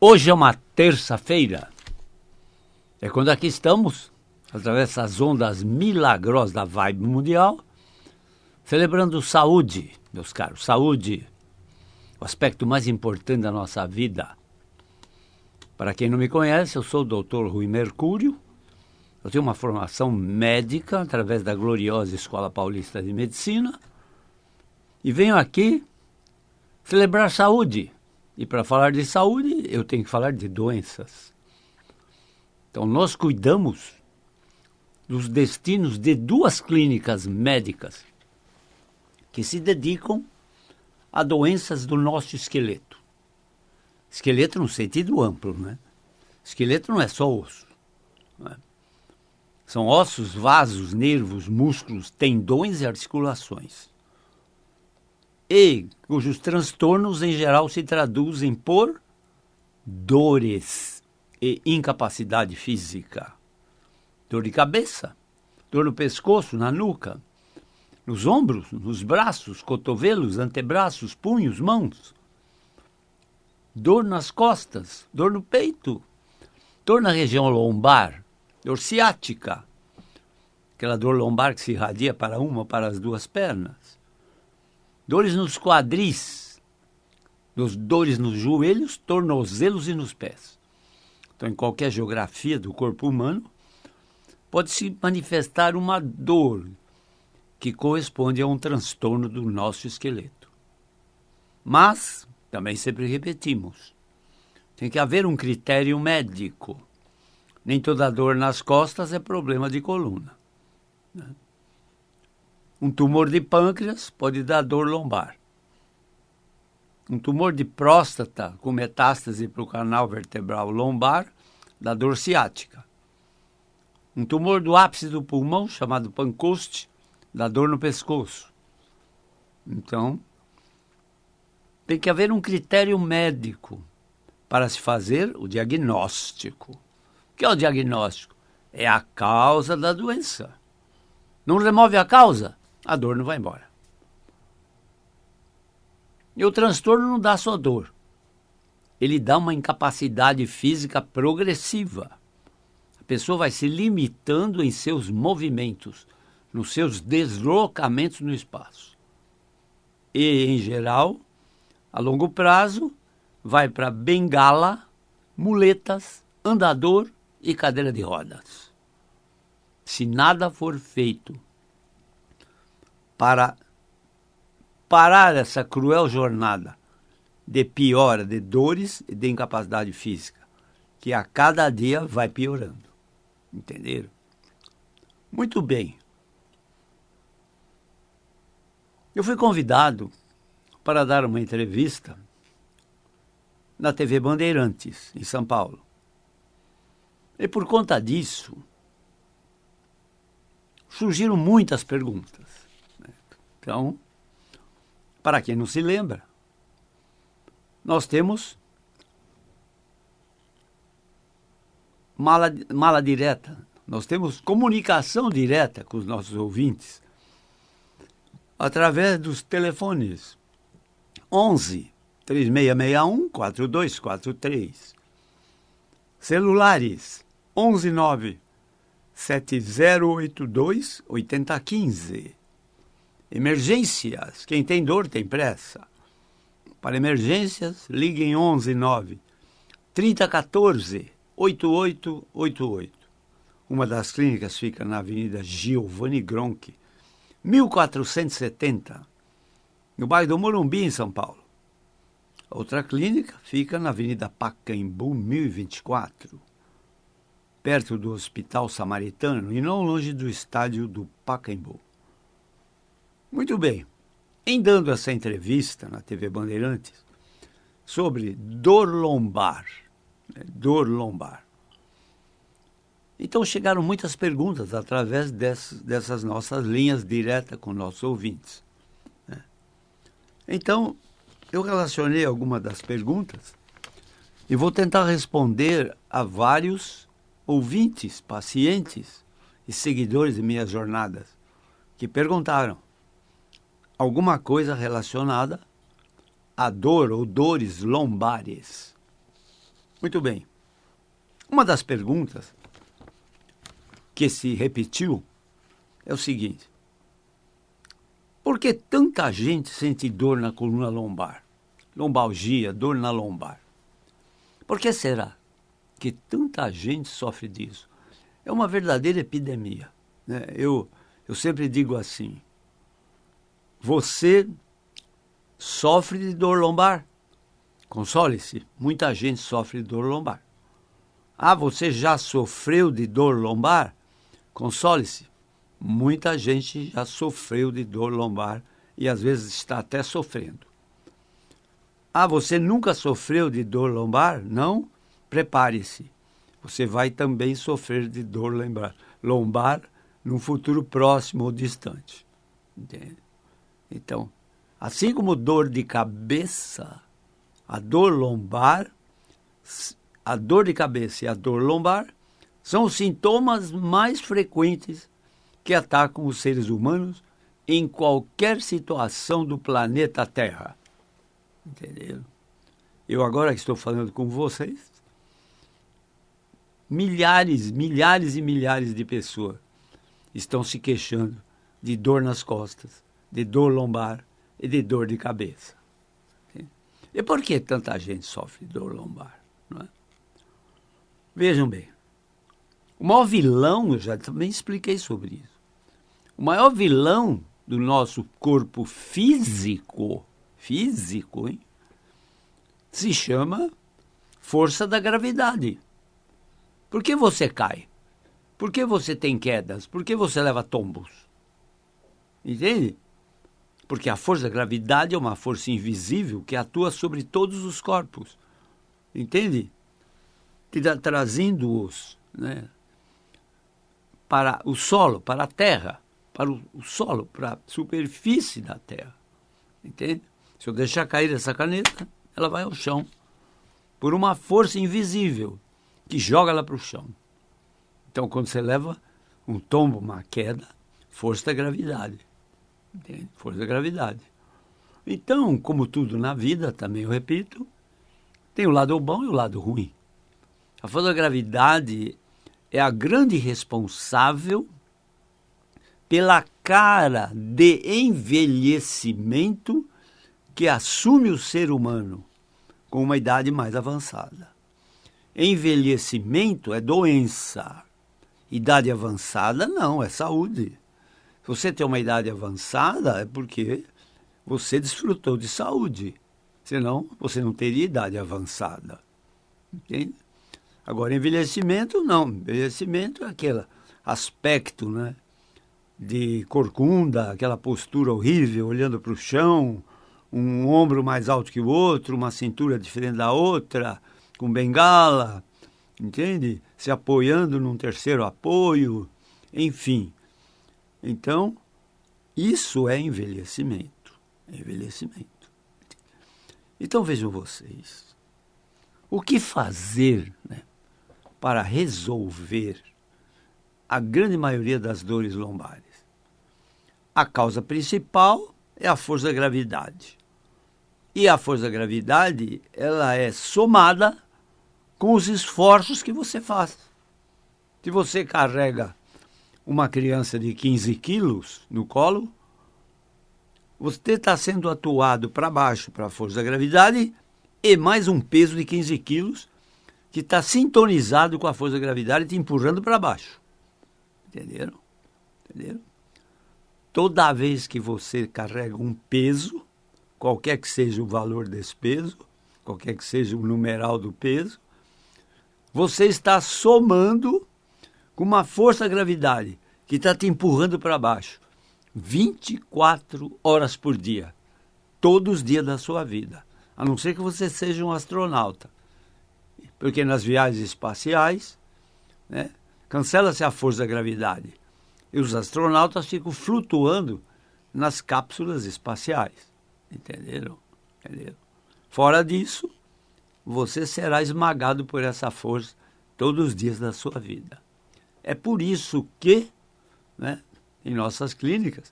Hoje é uma terça-feira. É quando aqui estamos, através das ondas milagrosas da vibe mundial, celebrando saúde, meus caros. Saúde, o aspecto mais importante da nossa vida. Para quem não me conhece, eu sou o Dr. Rui Mercúrio. Eu tenho uma formação médica através da gloriosa Escola Paulista de Medicina. E venho aqui celebrar saúde. E para falar de saúde, eu tenho que falar de doenças. Então, nós cuidamos dos destinos de duas clínicas médicas que se dedicam a doenças do nosso esqueleto. Esqueleto no sentido amplo, né? Esqueleto não é só osso. Né? São ossos, vasos, nervos, músculos, tendões e articulações. E cujos transtornos, em geral, se traduzem por dores e incapacidade física. Dor de cabeça, dor no pescoço, na nuca, nos ombros, nos braços, cotovelos, antebraços, punhos, mãos. Dor nas costas, dor no peito, dor na região lombar, dor ciática, aquela dor lombar que se irradia para uma ou para as duas pernas. Dores nos quadris, dores nos joelhos, tornozelos e nos pés. Então, em qualquer geografia do corpo humano, pode se manifestar uma dor que corresponde a um transtorno do nosso esqueleto. Mas, também sempre repetimos, tem que haver um critério médico. Nem toda dor nas costas é problema de coluna. Né? Um tumor de pâncreas pode dar dor lombar. Um tumor de próstata com metástase para o canal vertebral lombar dá dor ciática. Um tumor do ápice do pulmão, chamado pancoste, dá dor no pescoço. Então, tem que haver um critério médico para se fazer o diagnóstico. O que é o diagnóstico? É a causa da doença. Não remove a causa? A dor não vai embora. E o transtorno não dá só dor. Ele dá uma incapacidade física progressiva. A pessoa vai se limitando em seus movimentos, nos seus deslocamentos no espaço. E, em geral, a longo prazo, vai para bengala, muletas, andador e cadeira de rodas. Se nada for feito para parar essa cruel jornada de piora de dores e de incapacidade física, que a cada dia vai piorando. Entenderam? Muito bem. Eu fui convidado para dar uma entrevista na TV Bandeirantes, em São Paulo. E por conta disso, surgiram muitas perguntas. Então, para quem não se lembra, nós temos mala direta, nós temos comunicação direta com os nossos ouvintes através dos telefones 11 3661 4243, celulares 119 7082 8015. Emergências, quem tem dor tem pressa. Para emergências, ligue em 119 3014 8888. Uma das clínicas fica na Avenida Giovanni Gronchi, 1470, no bairro do Morumbi, em São Paulo. A outra clínica fica na Avenida Pacaembu, 1024, perto do Hospital Samaritano e não longe do estádio do Pacaembu. Muito bem, em dando essa entrevista na TV Bandeirantes sobre dor lombar, então chegaram muitas perguntas através dessas nossas linhas diretas com nossos ouvintes. Né? Então, eu relacionei algumas das perguntas e vou tentar responder a vários ouvintes, pacientes e seguidores de minhas jornadas que perguntaram alguma coisa relacionada à dor ou dores lombares. Muito bem. Uma das perguntas que se repetiu é o seguinte: por que tanta gente sente dor na coluna lombar? Lombalgia, dor na lombar. Por que será que tanta gente sofre disso? É uma verdadeira epidemia, né? Eu sempre digo assim: você sofre de dor lombar? Console-se, muita gente sofre de dor lombar. Ah, você já sofreu de dor lombar? Console-se, muita gente já sofreu de dor lombar e às vezes está até sofrendo. Ah, você nunca sofreu de dor lombar? Não? Prepare-se, você vai também sofrer de dor lombar num futuro próximo ou distante. Entende? Então, assim como dor de cabeça, a dor de cabeça e a dor lombar são os sintomas mais frequentes que atacam os seres humanos em qualquer situação do planeta Terra. Entenderam? Eu agora estou falando com vocês, milhares e milhares de pessoas estão se queixando de dor nas costas, de dor lombar e de dor de cabeça. E por que tanta gente sofre de dor lombar? Não é? Vejam bem, o maior vilão, eu já também expliquei sobre isso, o maior vilão do nosso corpo físico, hein, se chama força da gravidade. Por que você cai? Por que você tem quedas? Por que você leva tombos? Entende? Porque a força da gravidade é uma força invisível que atua sobre todos os corpos. Entende? Trazendo-os, né, para o solo, para a terra, para o solo, para a superfície da terra. Entende? Se eu deixar cair essa caneta, ela vai ao chão. Por uma força invisível que joga ela para o chão. Então, quando você leva um tombo, uma queda, força da gravidade. Entende? Força da gravidade. Então, como tudo na vida, também eu repito, tem o lado bom e o lado ruim. A força da gravidade é a grande responsável pela cara de envelhecimento que assume o ser humano com uma idade mais avançada. Envelhecimento é doença. Idade avançada não, é saúde. Se você tem uma idade avançada é porque você desfrutou de saúde. Senão, você não teria idade avançada. Entende? Agora, envelhecimento não. Envelhecimento é aquele aspecto, né, de corcunda, aquela postura horrível, olhando para o chão, um ombro mais alto que o outro, uma cintura diferente da outra, com bengala, entende? Se apoiando num terceiro apoio, enfim. Então, isso é envelhecimento. É envelhecimento. Então, vejam vocês, o que fazer, né, para resolver a grande maioria das dores lombares? A causa principal é a força da gravidade. E a força da gravidade, ela é somada com os esforços que você faz. Se você carrega uma criança de 15 quilos no colo, você está sendo atuado para baixo para a força da gravidade e mais um peso de 15 quilos que está sintonizado com a força da gravidade te empurrando para baixo. Entenderam? Entenderam? Toda vez que você carrega um peso, qualquer que seja o valor desse peso, qualquer que seja o numeral do peso, você está somando com uma força da gravidade que está te empurrando para baixo 24 horas por dia, todos os dias da sua vida, a não ser que você seja um astronauta. Porque nas viagens espaciais, né, cancela-se a força da gravidade e os astronautas ficam flutuando nas cápsulas espaciais. Entenderam? Entenderam? Fora disso, você será esmagado por essa força todos os dias da sua vida. É por isso que, né, em nossas clínicas,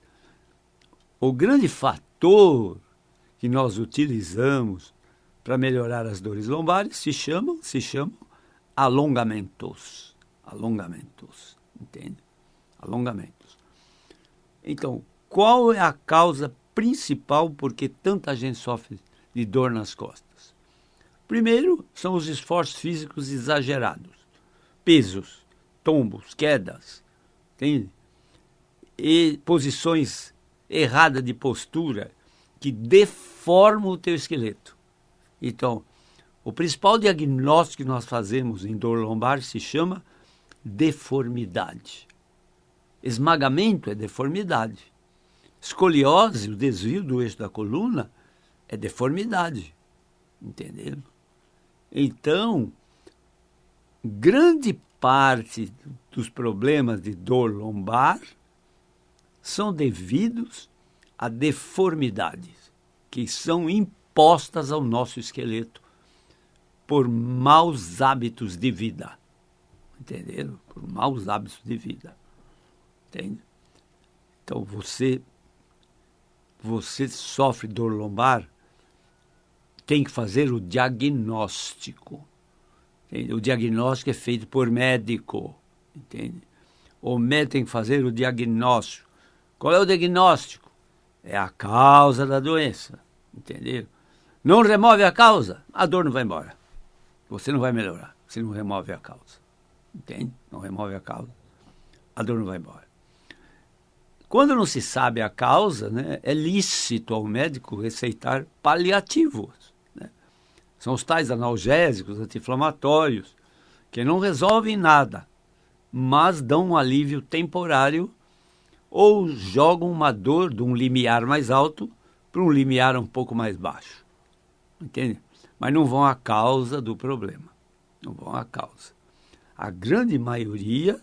o grande fator que nós utilizamos para melhorar as dores lombares se chamam alongamentos. Alongamentos, entende? Alongamentos. Então, qual é a causa principal por que tanta gente sofre de dor nas costas? Primeiro, são os esforços físicos exagerados. Pesos, tombos, quedas, entende? E posições erradas de postura que deformam o teu esqueleto. Então, o principal diagnóstico que nós fazemos em dor lombar se chama deformidade. Esmagamento é deformidade. Escoliose, o desvio do eixo da coluna, é deformidade. Entenderam? Então, grande parte dos problemas de dor lombar são devidos a deformidades que são impostas ao nosso esqueleto por maus hábitos de vida. Entenderam? Por maus hábitos de vida. Entende? Então, você sofre dor lombar, tem que fazer o diagnóstico. Entende? O diagnóstico é feito por médico. Entende? O médico tem que fazer o diagnóstico. Qual é o diagnóstico? É a causa da doença. Entendeu? Não remove a causa, a dor não vai embora. Você não vai melhorar se não remove a causa. Entende? Não remove a causa, a dor não vai embora. Quando não se sabe a causa, né, é lícito ao médico receitar paliativos. Né? São os tais analgésicos, anti-inflamatórios, que não resolvem nada, mas dão um alívio temporário ou jogam uma dor de um limiar mais alto para um limiar um pouco mais baixo. Entende? Mas não vão à causa do problema. Não vão à causa. A grande maioria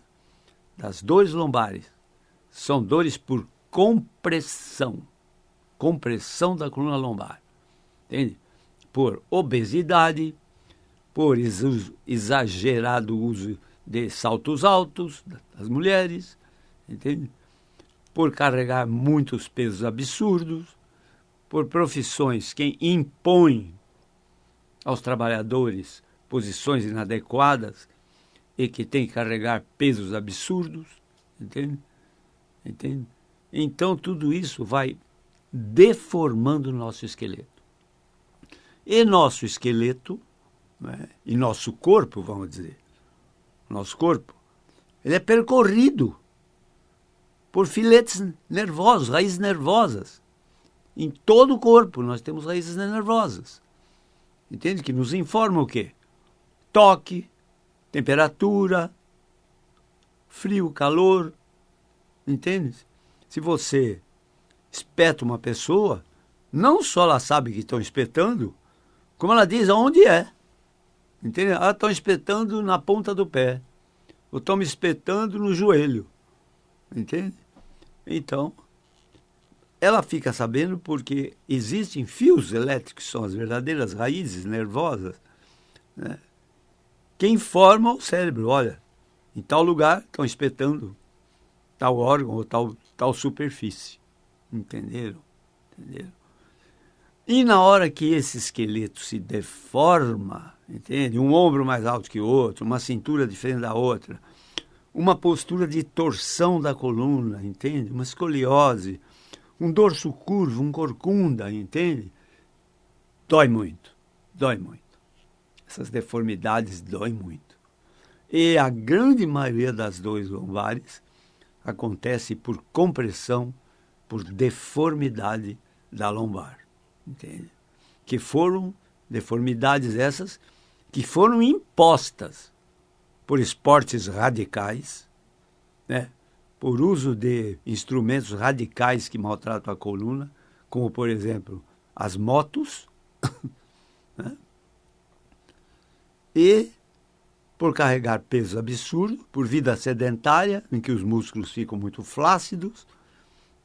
das dores lombares são dores por compressão. Compressão da coluna lombar. Entende? Por obesidade, por exagerado uso de saltos altos das mulheres, entende? Por carregar muitos pesos absurdos, por profissões que impõem aos trabalhadores posições inadequadas e que têm que carregar pesos absurdos, entende? Entende? Então, tudo isso vai deformando o nosso esqueleto. E nosso esqueleto, né, e nosso corpo, vamos dizer, nosso corpo, ele é percorrido por filetes nervosos, raízes nervosas. Em todo o corpo nós temos raízes nervosas. Entende? Que nos informam o quê? Toque, temperatura, frio, calor. Entende? Se você espeta uma pessoa, não só ela sabe que estão espetando, como ela diz aonde é. Entende? Ah, estão espetando na ponta do pé. Ou estão me espetando no joelho. Entende? Então, ela fica sabendo porque existem fios elétricos, que são as verdadeiras raízes nervosas, né, que informam ao cérebro, olha, em tal lugar estão espetando tal órgão ou tal superfície. Entenderam? Entenderam? E na hora que esse esqueleto se deforma, entende? Um ombro mais alto que o outro, uma cintura diferente da outra, uma postura de torção da coluna, entende? Uma escoliose, um dorso curvo, um corcunda, entende? Dói muito, dói muito. Essas deformidades doem muito. E a grande maioria das dores lombares acontece por compressão, por deformidade da lombar, entende? Que foram deformidades essas que foram impostas por esportes radicais, né? Por uso de instrumentos radicais que maltratam a coluna, como, por exemplo, as motos, né? E por carregar pesos absurdos, por vida sedentária, em que os músculos ficam muito flácidos,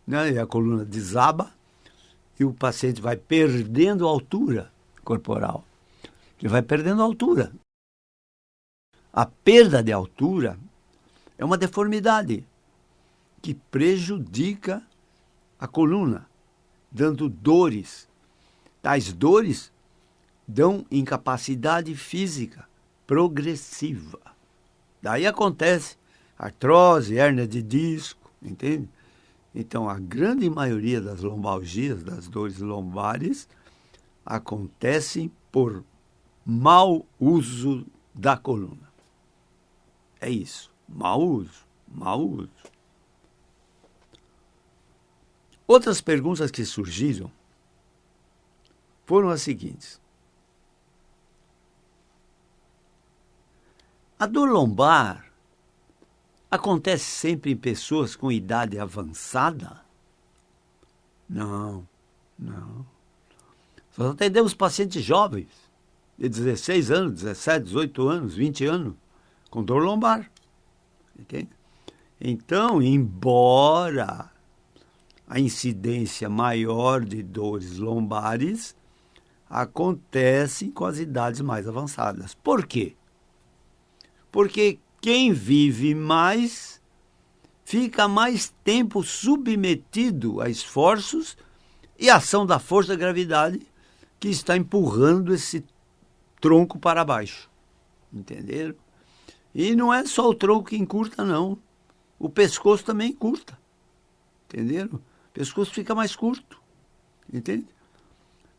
né? E a coluna desaba, e o paciente vai perdendo altura corporal. Ele vai perdendo altura. A perda de altura é uma deformidade que prejudica a coluna, dando dores. Tais dores dão incapacidade física progressiva. Daí acontece artrose, hérnia de disco, entende? Então, a grande maioria das lombalgias, das dores lombares, acontecem por mau uso da coluna. É isso, mau uso, mau uso. Outras perguntas que surgiram foram as seguintes. A dor lombar acontece sempre em pessoas com idade avançada? Não, não. Nós atendemos pacientes jovens, de 16 anos, 17, 18 anos, 20 anos, com dor lombar. Entende? Então, embora a incidência maior de dores lombares acontece com as idades mais avançadas. Por quê? Porque quem vive mais fica mais tempo submetido a esforços e ação da força da gravidade que está empurrando esse tronco para baixo. Entenderam? E não é só o tronco que encurta, não. O pescoço também encurta. Entenderam? O pescoço fica mais curto. Entende?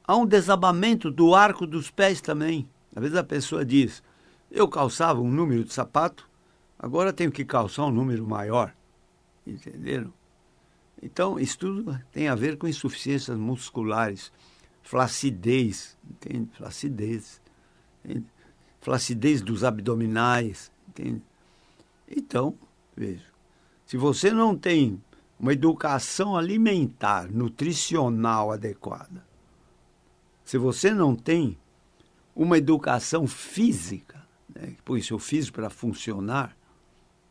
Há um desabamento do arco dos pés também. Às vezes a pessoa diz, eu calçava um número de sapato, agora tenho que calçar um número maior. Entenderam? Então, isso tudo tem a ver com insuficiências musculares, flacidez, entende? Flacidez. Entende? Flacidez dos abdominais, entende? Então, veja, se você não tem uma educação alimentar, nutricional adequada, se você não tem uma educação física, né, que põe seu físico para funcionar,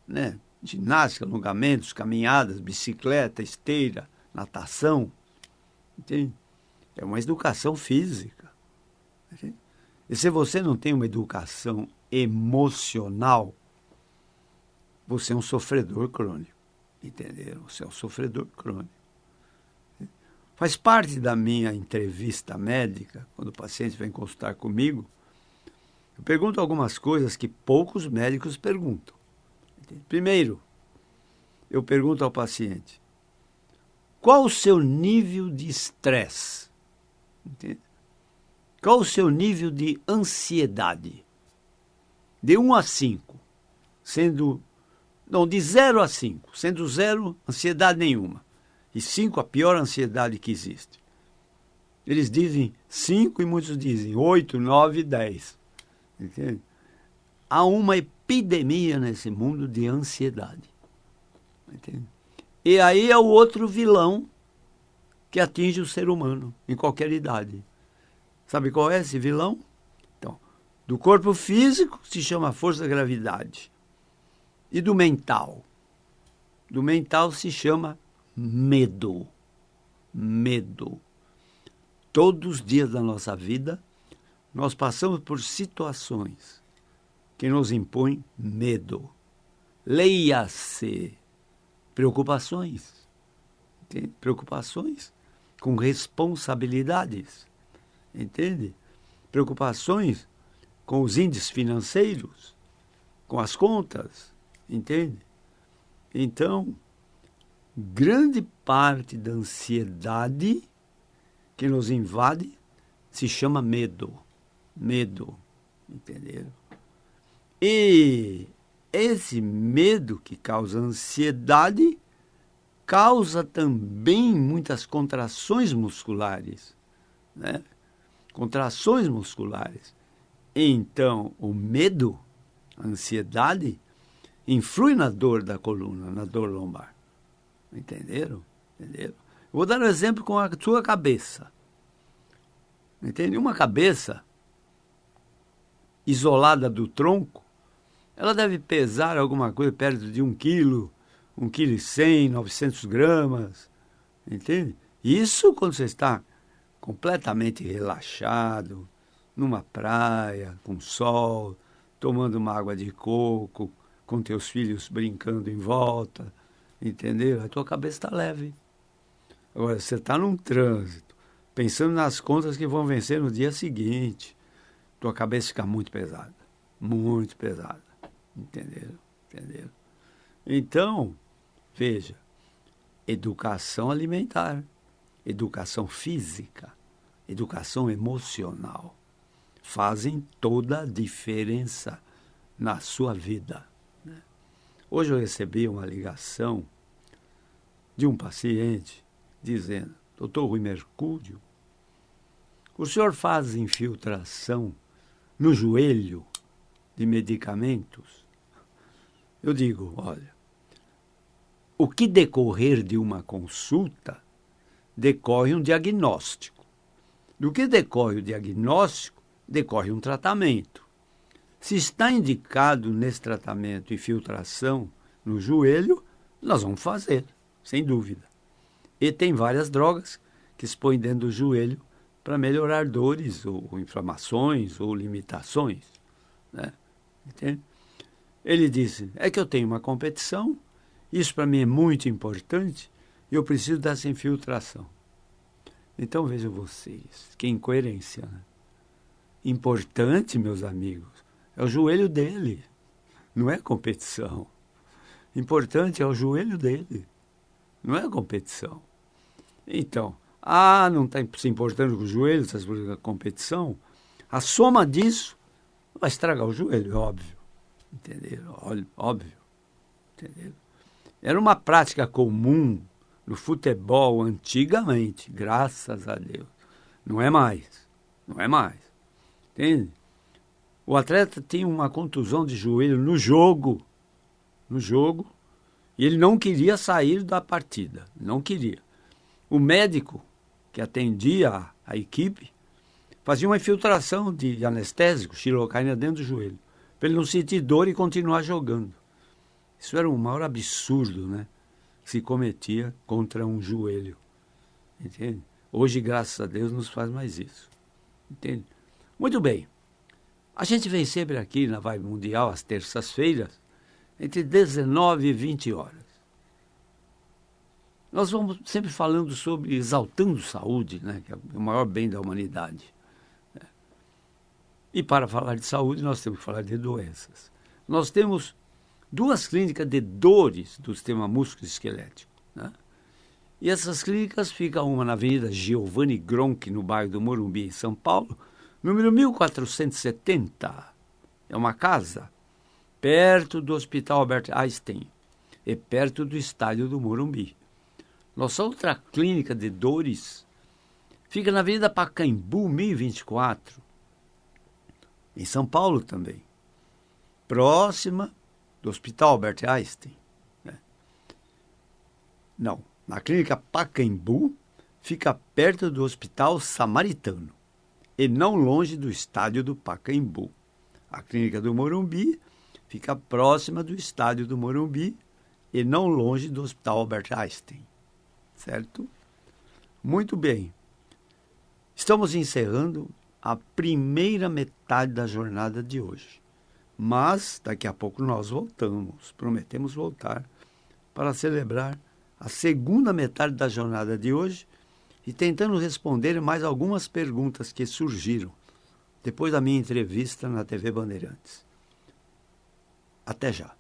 né, ginástica, alongamentos, caminhadas, bicicleta, esteira, natação, entende? É uma educação física. Entende? E se você não tem uma educação emocional, você é um sofredor crônico. Entenderam? Você é um sofredor crônico. Faz parte da minha entrevista médica, quando o paciente vem consultar comigo, eu pergunto algumas coisas que poucos médicos perguntam. Primeiro, eu pergunto ao paciente, qual o seu nível de estresse? Entende? Qual o seu nível de ansiedade? De 1 a 5, de 0 a 5, sendo 0, ansiedade nenhuma, e 5, a pior ansiedade que existe. Eles dizem 5 e muitos dizem 8, 9, 10. Entende? Há uma epidemia nesse mundo de ansiedade. Entende? E aí é o outro vilão que atinge o ser humano, em qualquer idade. Sabe qual é esse vilão? Então, do corpo físico se chama força da gravidade. E do mental? Do mental se chama medo. Medo. Todos os dias da nossa vida, nós passamos por situações que nos impõem medo. Leia-se preocupações. Entende? Preocupações com responsabilidades. Entende? Preocupações com os índices financeiros, com as contas. Entende? Então, grande parte da ansiedade que nos invade se chama medo. Medo. Entenderam? E esse medo que causa ansiedade causa também muitas contrações musculares, né? Contrações musculares. Então, o medo, a ansiedade, influi na dor da coluna, na dor lombar. Entenderam? Entenderam? Vou dar um exemplo com a sua cabeça. Entende? Uma cabeça isolada do tronco, ela deve pesar alguma coisa perto de 1 quilo, 1,1 kg, 900 gramas. Entende? Isso quando você está completamente relaxado, numa praia, com sol, tomando uma água de coco, com teus filhos brincando em volta, entendeu? A tua cabeça está leve. Agora, você está num trânsito, pensando nas contas que vão vencer no dia seguinte, tua cabeça fica muito pesada. Muito pesada. Entenderam? Entenderam? Então, veja, educação alimentar, educação física, educação emocional fazem toda a diferença na sua vida, né? Hoje eu recebi uma ligação de um paciente dizendo: Doutor Rui Mercúrio, o senhor faz infiltração no joelho de medicamentos? Eu digo: olha, o que decorrer de uma consulta decorre um diagnóstico. Do que decorre o diagnóstico, decorre um tratamento. Se está indicado nesse tratamento infiltração no joelho, nós vamos fazer, sem dúvida. E tem várias drogas que se põem dentro do joelho para melhorar dores, ou inflamações, ou limitações, né? Entende? Ele disse: é que eu tenho uma competição, isso para mim é muito importante, e eu preciso dessa infiltração. Então vejam vocês, que incoerência, né? Importante, meus amigos, é o joelho dele, não é competição. Importante é o joelho dele, não é competição. Então, não está se importando com o joelho, está se importando com a competição, a soma disso vai estragar o joelho, é óbvio. Entenderam? Óbvio. Entenderam? Era uma prática comum no futebol antigamente, graças a Deus. Não é mais. Não é mais. Entende? O atleta tinha uma contusão de joelho no jogo, e ele não queria sair da partida, não queria. O médico que atendia a equipe fazia uma infiltração de anestésico, xilocaína, dentro do joelho, para ele não sentir dor e continuar jogando. Isso era um maior absurdo, né, que se cometia contra um joelho. Entende? Hoje, graças a Deus, não se faz mais isso. Entende? Muito bem. A gente vem sempre aqui na Vibe Mundial, às terças-feiras, entre 19 e 20 horas. Nós vamos sempre falando sobre exaltando saúde, né, que é o maior bem da humanidade. E para falar de saúde, nós temos que falar de doenças. Nós temos 2 clínicas de dores do sistema músculo-esquelético, né? E essas clínicas ficam uma na Avenida Giovanni Gronchi, no bairro do Morumbi, em São Paulo, número 1470. É uma casa perto do Hospital Albert Einstein e perto do estádio do Morumbi. Nossa outra clínica de dores fica na Avenida Pacaembu, 1024, em São Paulo também, próxima do Hospital Albert Einstein, né? Não, na clínica Pacaembu fica perto do Hospital Samaritano e não longe do estádio do Pacaembu. A clínica do Morumbi fica próxima do estádio do Morumbi e não longe do Hospital Albert Einstein. Certo? Muito bem. Estamos encerrando a primeira metade da jornada de hoje. Mas daqui a pouco nós voltamos. Prometemos voltar para celebrar a segunda metade da jornada de hoje e tentando responder mais algumas perguntas que surgiram depois da minha entrevista na TV Bandeirantes. Até já.